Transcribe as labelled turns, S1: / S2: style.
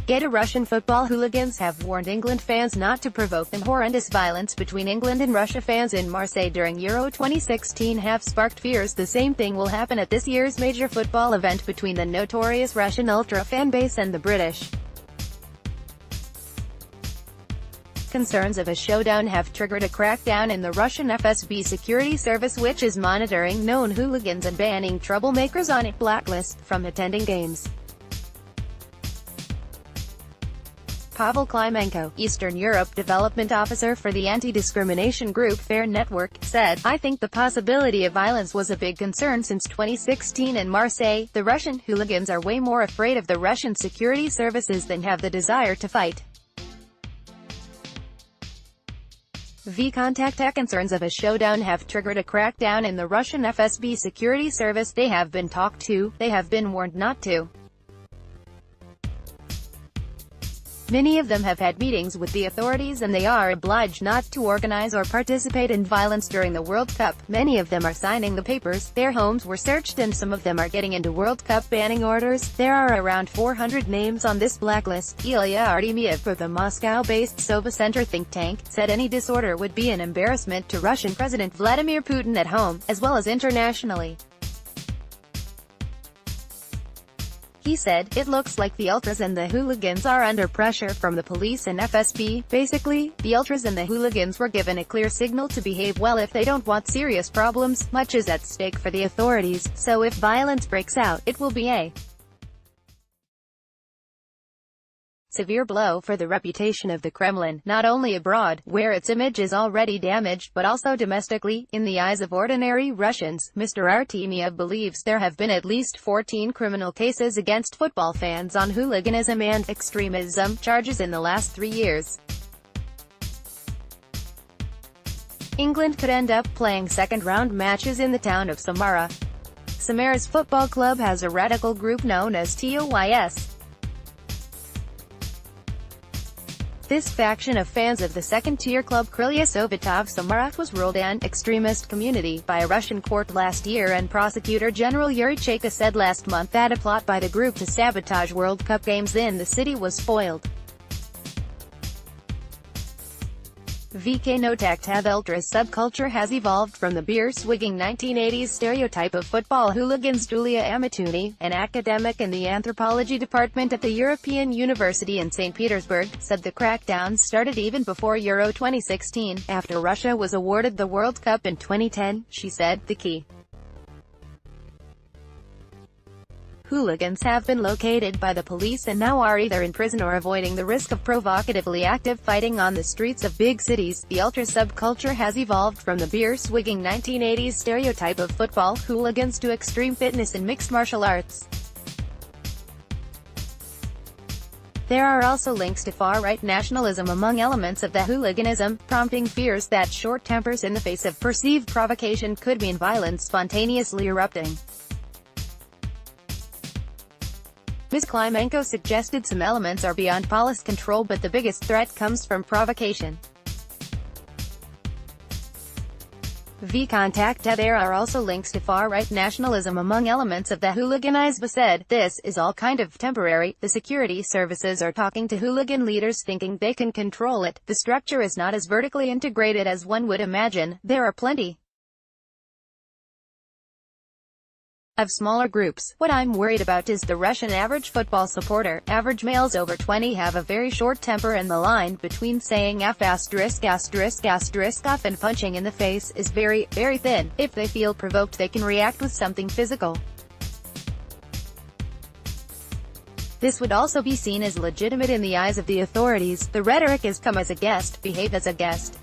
S1: Russian football hooligans have warned England fans not to provoke the horrendous violence between England and Russia. Fans in Marseille during Euro 2016 have sparked fears the same thing will happen at this year's major football event between the notorious Russian ultra fan base and the British. Concerns of a showdown have triggered a crackdown in the Russian FSB security service, which is monitoring known hooligans and banning troublemakers on its blacklist from attending games. Pavel Klyme, Eastern Europe Development Officer for the anti-discrimination group Fair Network, said, "I think the possibility of violence was a big concern since 2016 in Marseille. The Russian hooligans are way more afraid of the Russian security services than have the desire to fight." Concerns of a showdown have triggered a crackdown in the Russian FSB security service. They have been talked to, they have been warned not to. Many of them have had meetings with the authorities and they are obliged not to organize or participate in violence during the World Cup. Many of them are signing the papers, their homes were searched and some of them are getting into World Cup banning orders. There are around 400 names on this blacklist. Ilya Artemiev for the Moscow-based Sova Center think tank said any disorder would be an embarrassment to Russian President Vladimir Putin at home, as well as internationally. He said, "It looks like the ultras and the hooligans are under pressure from the police and FSB. Basically, the ultras and the hooligans were given a clear signal to behave well if they don't want serious problems. Much is at stake for the authorities, so if violence breaks out, it will be a severe blow for the reputation of the Kremlin, not only abroad, where its image is already damaged, but also domestically, in the eyes of ordinary Russians." Mr. Artemiev believes there have been at least 14 criminal cases against football fans on hooliganism and extremism charges in the last 3 years. England could end up playing second-round matches in the town of Samara. Samara's football club has a radical group known as TOYS. This faction of fans of the second-tier club Krylia Sovetov Samara was ruled an extremist community by a Russian court last year, and Prosecutor General Yuri Chayka said last month that a plot by the group to sabotage World Cup games in the city was foiled. The ultras subculture has evolved from the beer-swigging 1980s stereotype of football hooligans. Julia Amatuni, an academic in the anthropology department at the European University in St. Petersburg, said the crackdowns started even before Euro 2016, after Russia was awarded the World Cup in 2010. She said, "The key hooligans have been located by the police and now are either in prison or avoiding the risk of provocatively active fighting on the streets of big cities." The ultra subculture has evolved from the beer-swigging 1980s stereotype of football hooligans to extreme fitness and mixed martial arts. There are also links to far-right nationalism among elements of the hooliganism, prompting fears that short tempers in the face of perceived provocation could mean violence spontaneously erupting. Ms. Klyme suggested some elements are beyond police control, but the biggest threat comes from provocation. There are also links to far-right nationalism among elements of the hooliganism. Said, "This is all kind of temporary. The security services are talking to hooligan leaders thinking they can control it. The structure is not as vertically integrated as one would imagine. There are plenty of smaller groups. What I'm worried about is the Russian average football supporter. Average males over 20 have a very short temper, and the line between saying F*** off and punching in the face is very, very thin. If they feel provoked they can react with something physical. This would also be seen as legitimate in the eyes of the authorities. The rhetoric is come as a guest, behave as a guest.